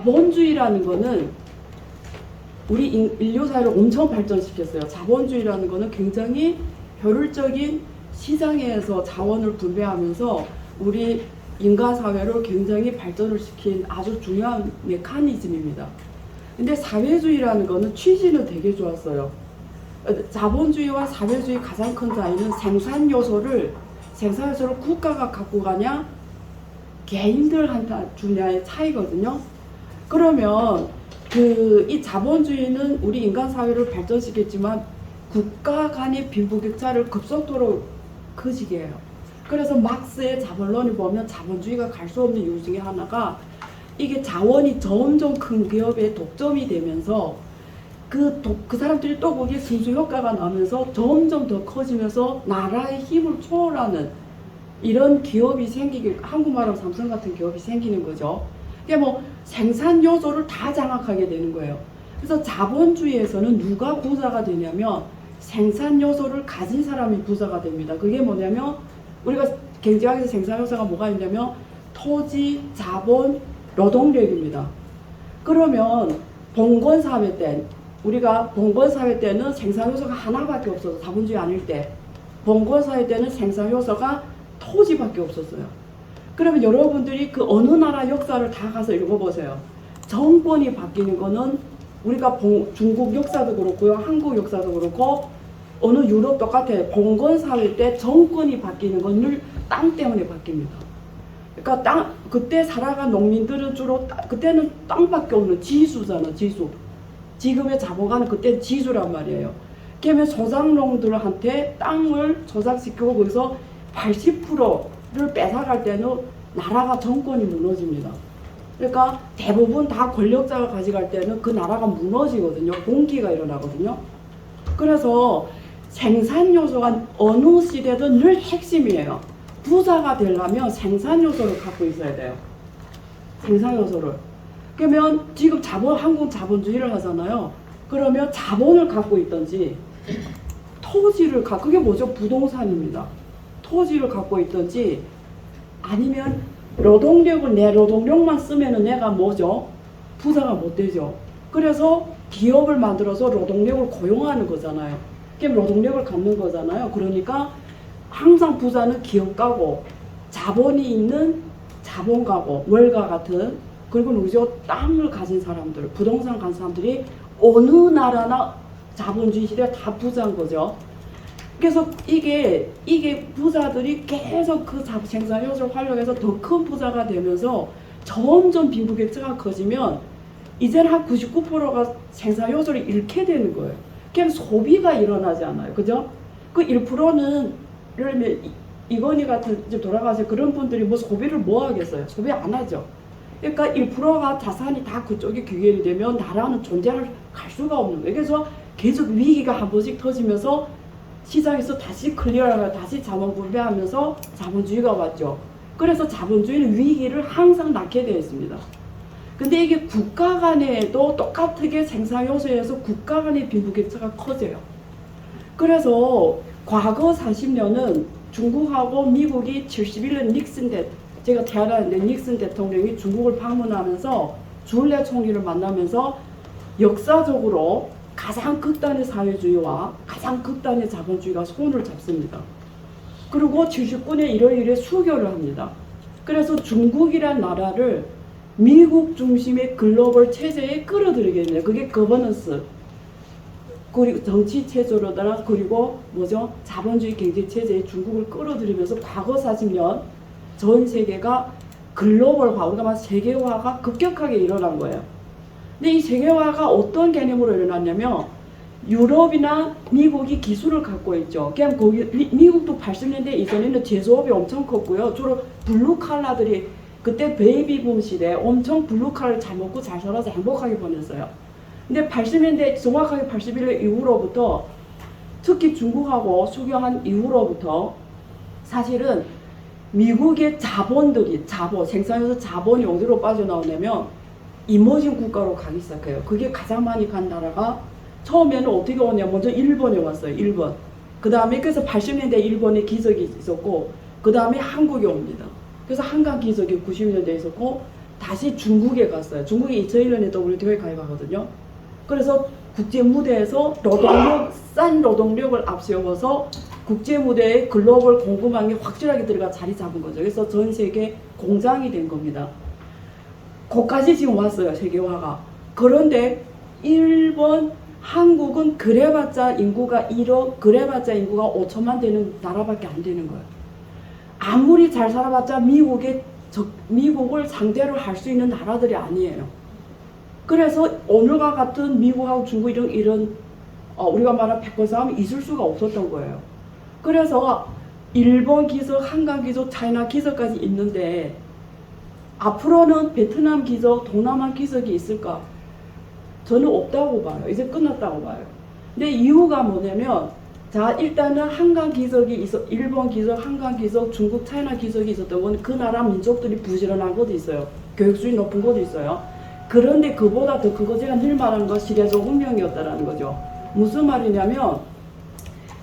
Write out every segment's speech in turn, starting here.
자본주의라는 거는 우리 인류 사회를 엄청 발전시켰어요. 자본주의라는 거는 굉장히 효율적인 시장에서 자원을 분배하면서 우리 인간 사회를 굉장히 발전을 시킨 아주 중요한 메커니즘입니다. 근데 사회주의라는 거는 취지는 되게 좋았어요. 자본주의와 사회주의 가장 큰 차이는 생산 요소를 국가가 갖고 가냐 개인들한테 주냐의 차이거든요. 그러면 이 자본주의는 우리 인간 사회를 발전시켰지만 국가 간의 빈부격차를 급속도로 커지게 해요. 그래서 막스의 자본론을 보면 자본주의가 갈 수 없는 이유 중에 하나가 이게 자원이 점점 큰 기업에 독점이 되면서 그 사람들이 또 거기에 순수 효과가 나면서 점점 더 커지면서 나라의 힘을 초월하는 이런 기업이 생기게, 한국말로 삼성 같은 기업이 생기는 거죠. 이게 뭐 생산 요소를 다 장악하게 되는 거예요. 그래서 자본주의에서는 누가 부자가 되냐면 생산 요소를 가진 사람이 부자가 됩니다. 그게 뭐냐면 우리가 경제학에서 생산 요소가 뭐가 있냐면 토지, 자본, 노동력입니다. 그러면 봉건사회 때 우리가 봉건사회 때는 생산 요소가 하나밖에 없어서 자본주의 아닐 때 봉건사회 때는 생산 요소가 토지밖에 없었어요. 그러면 여러분들이 그 어느 나라 역사를 다 가서 읽어보세요. 정권이 바뀌는 거는 우리가 중국 역사도 그렇고요, 한국 역사도 그렇고 어느 유럽 똑같아요. 봉건사회 때 정권이 바뀌는 건 늘 땅 때문에 바뀝니다. 그러니까 그때 살아간 농민들은 주로 그때는 땅밖에 없는 지수잖아, 지수. 지금의 자본가는 그때 지수란 말이에요. 그러면 소작농들한테 땅을 조작시키고 거기서 80%를 뺏어갈 때는 나라가 정권이 무너집니다. 그러니까 대부분 다 권력자가 가져갈 때는 그 나라가 무너지거든요. 봉기가 일어나거든요. 그래서 생산 요소가 어느 시대든 늘 핵심이에요. 부자가 되려면 생산 요소를 갖고 있어야 돼요. 생산 요소를. 그러면 지금 한국 자본주의를 하잖아요. 그러면 자본을 갖고 있든지 토지를 그게 뭐죠? 부동산입니다. 토지를 갖고 있든지 아니면 내 노동력만 쓰면은 내가 뭐죠? 부자가 못 되죠. 그래서 기업을 만들어서 노동력을 고용하는 거잖아요. 그럼 노동력을 갖는 거잖아요. 그러니까 항상 부자는 기업가고 자본이 있는 자본가고 월가 같은, 그리고 우리죠 땅을 가진 사람들, 부동산 가진 사람들이 어느 나라나 자본주의 시대에 다 부자인 거죠. 그래서 이게 부자들이 계속 그 생산 요소를 활용해서 더 큰 부자가 되면서 점점 빈부격차가 커지면 이제는 한 99%가 생산 요소를 잃게 되는 거예요. 그냥 소비가 일어나지 않아요. 그죠? 그 1%는 예를 들면 이건희 같은 이제 돌아가서 그런 분들이 뭐 소비를 뭐 하겠어요? 소비 안 하죠. 그러니까 1%가 자산이 다 그쪽에 귀결이 되면 나라는 갈 수가 없는 거예요. 그래서 계속 위기가 한 번씩 터지면서 시장에서 다시 클리어하고 다시 자본 분배하면서 자본주의가 왔죠. 그래서 자본주의는 위기를 항상 낳게 되어 있습니다. 근데 이게 국가 간에도 똑같게 생산 요소에서 국가 간의 빈부격차가 커져요. 그래서 과거 40년은 중국하고 미국이 71년 제가 태어났는데 닉슨 대통령이 중국을 방문하면서 주얼레 총리를 만나면서 역사적으로 가장 극단의 사회주의와 가장 극단의 자본주의가 손을 잡습니다. 그리고 79년 1월 1일에 수교를 합니다. 그래서 중국이란 나라를 미국 중심의 글로벌 체제에 끌어들이게 됩니다. 그게 거버넌스, 그리고 정치 체제로다가 그리고 뭐죠? 자본주의 경제 체제에 중국을 끌어들이면서 과거 40년 전 세계가 글로벌화, 우리가 말하는 세계화가 급격하게 일어난 거예요. 근데 이 세계화가 어떤 개념으로 일어났냐면 유럽이나 미국이 기술을 갖고 있죠. 그냥 거기 미국도 80년대 이전에는 제조업이 엄청 컸고요. 주로 블루 칼라들이 그때 베이비붐 시대에 엄청 블루 칼라를 잘 먹고 잘 살아서 행복하게 보냈어요. 근데 80년대 정확하게 81년 이후로부터 특히 중국하고 수교한 이후로부터 사실은 미국의 자본들이 생산해서 자본이 어디로 빠져나오냐면 이머징 국가로 가기 시작해요. 그게 가장 많이 간 나라가 처음에는 어떻게 오냐면 먼저 일본에 왔어요. 일본. 그 다음에 그래서 80년대 일본에 기적이 있었고 그 다음에 한국에 옵니다. 그래서 한강 기적이 90년대에 있었고 다시 중국에 갔어요. 중국에 2001년에 WTO에 가입하거든요. 그래서 국제 무대에서 싼 노동력을 앞세워서 국제 무대에 글로벌 공급망이 확실하게 들어가 자리 잡은 거죠. 그래서 전 세계 공장이 된 겁니다. 거기까지 지금 왔어요, 세계화가. 그런데 일본, 한국은 그래봤자 인구가 1억, 그래봤자 인구가 5천만 되는 나라밖에 안 되는 거예요. 아무리 잘 살아봤자 미국을 상대로 할 수 있는 나라들이 아니에요. 그래서 오늘과 같은 미국하고 중국 이런 우리가 말하는 패권 싸움이 있을 수가 없었던 거예요. 그래서 일본 기적, 한강 기적, 차이나 기적까지 있는데 앞으로는 베트남 기적, 동남아 기적이 있을까? 저는 없다고 봐요. 이제 끝났다고 봐요. 근데 이유가 뭐냐면 자, 일단은 한강 기적이 일본 기적, 한강 기적, 중국, 차이나 기적이 있었던 건 그 나라 민족들이 부지런한 곳이 있어요. 교육수준이 높은 곳이 있어요. 그런데 그보다 더 큰 거 제가 늘 말하는 건 시대적 운명이었다라는 거죠. 무슨 말이냐면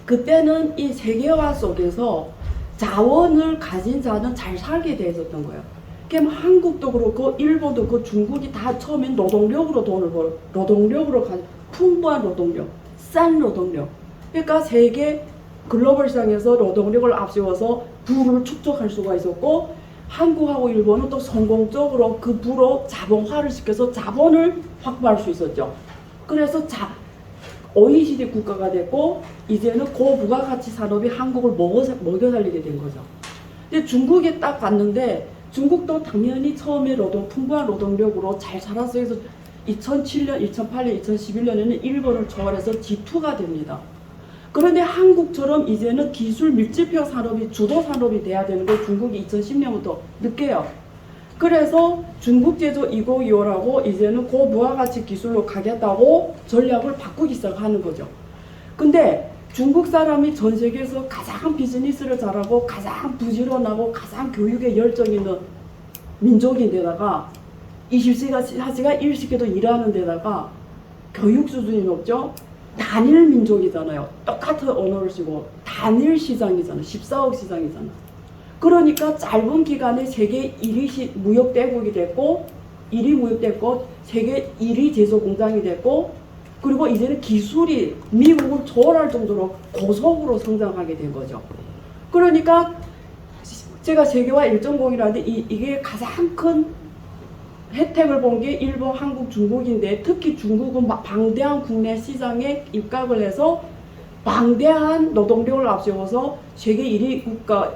그때는 이 세계화 속에서 자원을 가진 자는 잘 살게 돼 있었던 거예요. 그럼 한국도 그렇고 일본도 그 중국이 다 처음엔 노동력으로 돈을 벌어. 노동력으로 풍부한 노동력, 싼 노동력. 그러니까 세계 글로벌 시장에서 노동력을 앞세워서 부를 축적할 수가 있었고 한국하고 일본은 또 성공적으로 그 부로 자본화를 시켜서 자본을 확보할 수 있었죠. 그래서 OECD 국가가 됐고 이제는 고부가가치 산업이 한국을 먹여 살리게 된 거죠. 근데 중국에 딱 갔는데 중국도 당연히 처음에 풍부한 노동력으로 잘 살았어요. 그래서 2007년, 2008년, 2011년에는 일본을 초월해서 G2가 됩니다. 그런데 한국처럼 이제는 기술 밀집형 산업이 주도 산업이 돼야 되는 걸 중국이 2010년부터 느껴요. 그래서 중국 제조 2025라고 이제는 고부가가치 기술로 가겠다고 전략을 바꾸기 시작하는 거죠. 근데 중국 사람이 전 세계에서 가장 비즈니스를 잘하고 가장 부지런하고 가장 교육에 열정 있는 민족인데다가 20시간 1시간도 일하는 데다가 교육 수준이 높죠. 단일 민족이잖아요. 똑같은 언어를 쓰고 단일 시장이잖아요. 14억 시장이잖아요. 그러니까 짧은 기간에 세계 1위 무역대국이 됐고 1위 무역됐고 세계 1위 제조 공장이 됐고 그리고 이제는 기술이 미국을 초월할 정도로 고속으로 성장하게 된 거죠. 그러니까 제가 세계화 1.0이라는데 이게 가장 큰 혜택을 본 게 일본, 한국, 중국인데 특히 중국은 방대한 국내 시장에 입각을 해서 방대한 노동력을 앞세워서 세계 1위 국가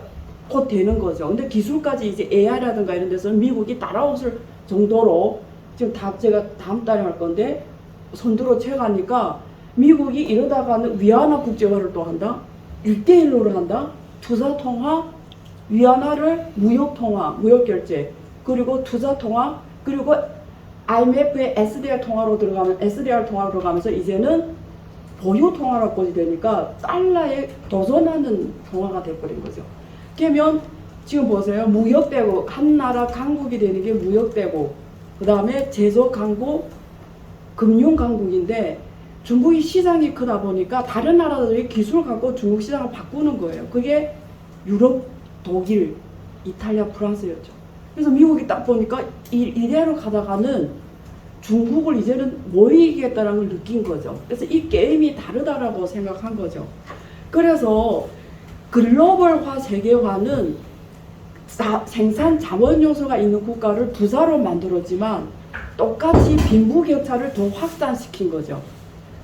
곧 되는 거죠. 근데 기술까지 이제 AI라든가 이런 데서는 미국이 따라오실 정도로 지금 제가 다음 달에 할 건데 선두로 채가니까 미국이 이러다가는 위안화 국제화를 또 한다? 1대1로를 한다? 투자통화, 위안화를 무역통화, 무역결제, 그리고 투자통화, 그리고 IMF의 SDR 통화로 들어가면서 이제는 보유통화라고 되니까 달러에 도전하는 통화가 돼버린 거죠. 그러면 지금 보세요. 무역대국, 한 나라 강국이 되는 게 무역대국, 그 다음에 제조 강국, 금융 강국인데 중국이 시장이 크다 보니까 다른 나라들이 기술 갖고 중국 시장을 바꾸는 거예요. 그게 유럽, 독일, 이탈리아, 프랑스였죠. 그래서 미국이 딱 보니까 이대로 가다가는 중국을 이제는 못 이기겠다는 걸 느낀 거죠. 그래서 이 게임이 다르다라고 생각한 거죠. 그래서 글로벌화, 세계화는 생산 자원 요소가 있는 국가를 부자로 만들었지만 똑같이 빈부격차를 더 확산시킨 거죠.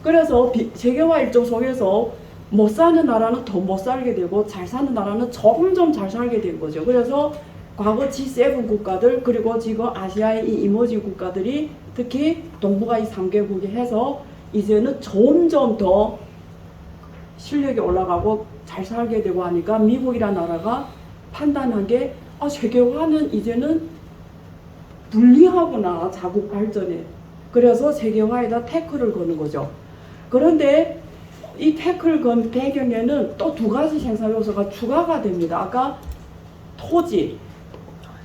그래서 세계화 일정 속에서 못 사는 나라는 더 못 살게 되고 잘 사는 나라는 점점 잘 살게 된 거죠. 그래서 과거 G7 국가들 그리고 지금 아시아의 이 이머징 국가들이 특히 동북아 이 3개국이 해서 이제는 점점 더 실력이 올라가고 잘 살게 되고 하니까 미국이라는 나라가 판단한 게 세계화는 이제는 불리하구나, 자국 발전에. 그래서 세계화에다 태클을 거는 거죠. 그런데 이 태클 건 배경에는 또 두 가지 생산 요소가 추가가 됩니다. 아까 토지,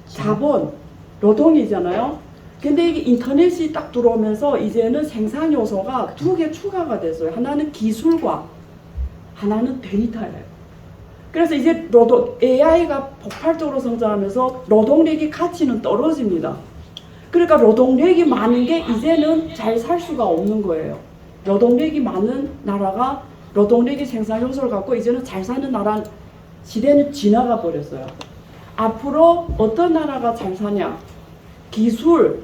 자본, 노동이잖아요. 근데 이게 인터넷이 딱 들어오면서 이제는 생산 요소가 두 개 추가가 됐어요. 하나는 기술과 하나는 데이터예요. 그래서 이제 AI가 폭발적으로 성장하면서 노동력의 가치는 떨어집니다. 그러니까 노동력이 많은 게 이제는 잘 살 수가 없는 거예요. 노동력이 많은 나라가 노동력이 생산 요소를 갖고 이제는 잘 사는 나라 시대는 지나가 버렸어요. 앞으로 어떤 나라가 잘 사냐? 기술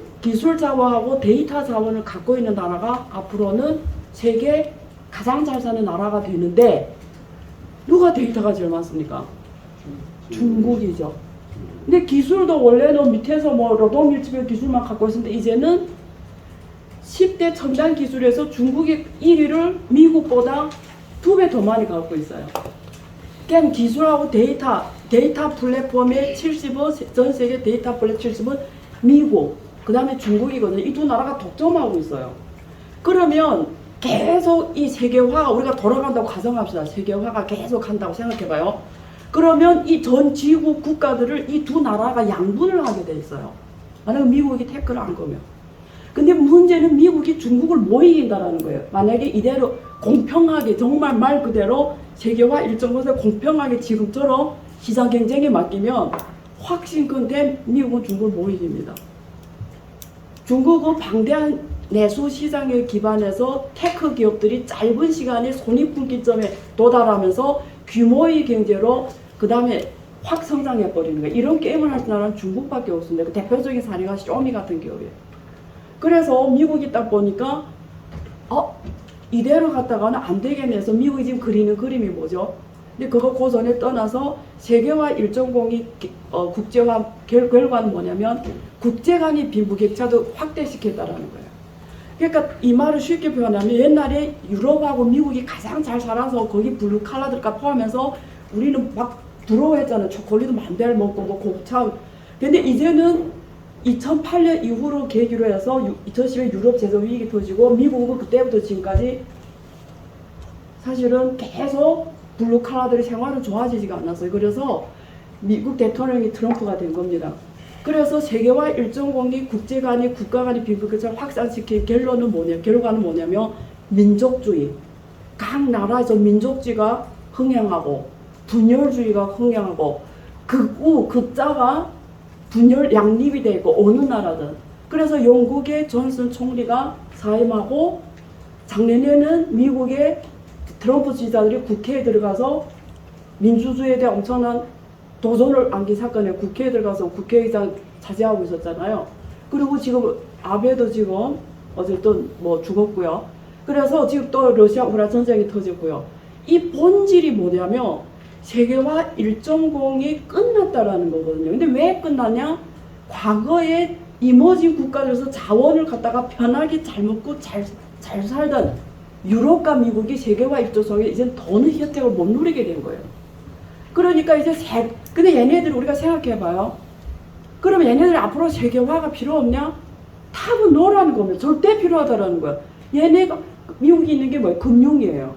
자원하고 데이터 자원을 갖고 있는 나라가 앞으로는 세계 가장 잘 사는 나라가 되는데 누가 데이터가 제일 많습니까? 중국이죠. 근데 기술도 원래는 밑에서 뭐 노동밀집의 기술만 갖고 있었는데 이제는 10대 첨단 기술에서 중국이 1위를 미국보다 2배 더 많이 갖고 있어요. 그냥 기술하고 데이터 플랫폼의 70은 전 세계 데이터 플랫폼 70은 미국, 그 다음에 중국이거든요. 이 두 나라가 독점하고 있어요. 그러면 계속 이 세계화가 우리가 돌아간다고 가정합시다. 세계화가 계속 한다고 생각해봐요. 그러면 이 전 지구 국가들을 이 두 나라가 양분을 하게 돼 있어요. 만약에 미국이 태클을 한 거면. 근데 문제는 미국이 중국을 못 이긴다라는 거예요. 만약에 이대로 공평하게 정말 말 그대로 세계화 일정 곳에 공평하게 지금처럼 시장 경쟁에 맡기면 확신컨대 미국은 중국을 못 이깁니다. 중국은 방대한 내수 시장에 기반해서 테크 기업들이 짧은 시간에 손익분기점에 도달하면서 규모의 경제로 그 다음에 확 성장해버리는 거예요. 이런 게임을 할 나라는 중국밖에 없습니다. 그 대표적인 사례가 쇼미 같은 기업이에요. 그래서 미국이 딱 보니까 이대로 갔다가는 안 되겠네 해서 미국이 지금 그리는 그림이 뭐죠? 근데 그거 그 전에 떠나서 세계화 1.0이 국제화 결과는 뭐냐면 국제간의 빈부격차도 확대시켰다라는 거예요. 그러니까 이 말을 쉽게 표현하면 옛날에 유럽하고 미국이 가장 잘 살아서 거기 블루 칼라들까 포함해서 우리는 막 부러워했잖아요. 초콜릿도 만대를 먹고 뭐 곱창. 근데 이제는 2008년 이후로 계기로 해서 2010년 유럽 제조 위기 터지고 미국은 그때부터 지금까지 사실은 계속 블루 칼라들의 생활은 좋아지지가 않았어요. 그래서 미국 대통령이 트럼프가 된 겁니다. 그래서 세계화 1.0이 국제 간의 국가 간의 빈부격차를 확산시킨 결과는 뭐냐면 민족주의. 각 나라에서 민족주의가 흥행하고 분열주의가 흥행하고 극자가 분열 양립이 되고 어느 나라든. 그래서 영국의 존슨 총리가 사임하고 작년에는 미국의 트럼프 지지자들이 국회에 들어가서 민주주의에 대한 엄청난 도전을 안긴 사건에 국회에 들어가서 국회의장 차지하고 있었잖아요. 그리고 지금 아베도 지금 어쨌든 뭐 죽었고요. 그래서 지금 또 러시아 우크라이나 전쟁이 터졌고요. 이 본질이 뭐냐면 세계화 1.0이 끝났다라는 거거든요. 근데 왜 끝났냐? 과거에 이머징 국가들에서 자원을 갖다가 편하게 잘 먹고 잘 살던 유럽과 미국이 세계화 1.0에 이제 더는 혜택을 못 누리게 된 거예요. 그러니까 이제 근데 얘네들 우리가 생각해봐요. 그러면 얘네들 앞으로 세계화가 필요 없냐? 답은 노라는 겁니다. 절대 필요하다라는 거야. 얘네가 미국이 있는 게 뭐예요? 금융이에요.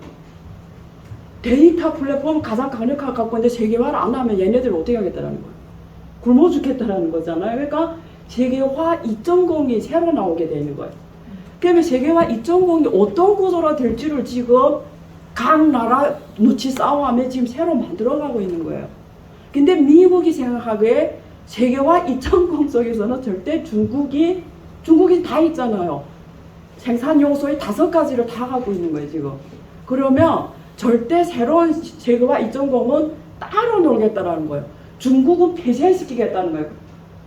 데이터 플랫폼 가장 강력하게 갖고 있는데 세계화를 안 하면 얘네들 어떻게 하겠다라는 거예요? 굶어 죽겠다라는 거잖아요. 그러니까 세계화 2.0이 새로 나오게 되는 거예요. 그러면 세계화 2.0이 어떤 구조로 될지를 지금 각 나라 눈치 싸움하며 지금 새로 만들어가고 있는 거예요. 근데 미국이 생각하기에 세계화 2.0 속에서는 절대 중국이 다 있잖아요. 생산 요소의 5가지를 다 갖고 있는 거예요, 지금. 그러면 절대 새로운 세계화 2.0은 따로 놀겠다라는 거예요. 중국은 폐쇄시키겠다는 거예요.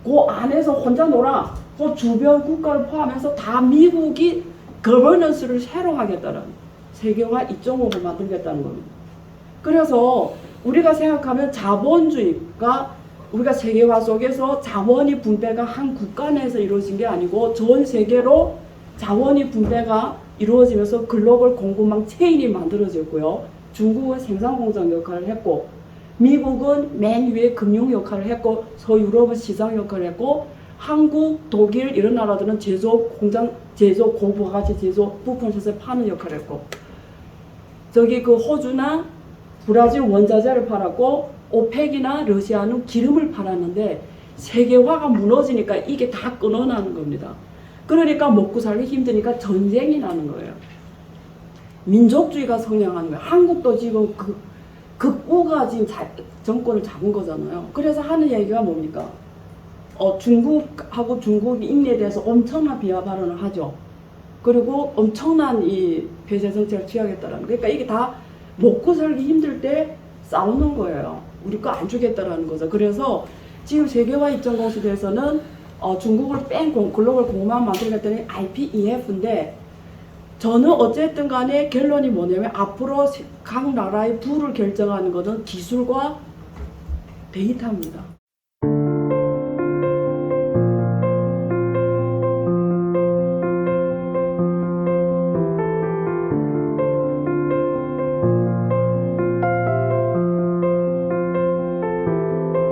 그 안에서 혼자 놀아. 그 주변 국가를 포함해서 다 미국이 거버넌스를 새로 하겠다는 세계화 2.5를 만들겠다는 겁니다. 그래서 우리가 생각하면 자본주의가 우리가 세계화 속에서 자원이 분배가 한 국가 내에서 이루어진 게 아니고 전 세계로 자원이 분배가 이루어지면서 글로벌 공급망 체인이 만들어졌고요. 중국은 생산공장 역할을 했고 미국은 맨 위에 금융 역할을 했고 서유럽은 시장 역할을 했고 한국, 독일 이런 나라들은 제조 공장, 제조 고부가치 제조 부품에서 파는 역할을 했고 저기 그 호주나 브라질 원자재를 팔았고 오펙이나 러시아는 기름을 팔았는데 세계화가 무너지니까 이게 다 끊어나는 겁니다. 그러니까 먹고 살기 힘드니까 전쟁이 나는 거예요. 민족주의가 성장하는 거예요. 한국도 지금 극우가 지금 정권을 잡은 거잖아요. 그래서 하는 얘기가 뭡니까? 중국하고 중국이 인내에 대해서 엄청난 비하 발언을 하죠. 그리고 엄청난 이 폐쇄 정책을 취하겠다라는 거. 그러니까 이게 다 먹고 살기 힘들 때 싸우는 거예요. 우리 거 안 주겠다라는 거죠. 그래서 지금 세계화 입장 공시대에서는 중국을 뺀 글로벌 공급망 만들겠다는 IPEF인데 저는 어쨌든 간에 결론이 뭐냐면 앞으로 각 나라의 부를 결정하는 것은 기술과 데이터입니다.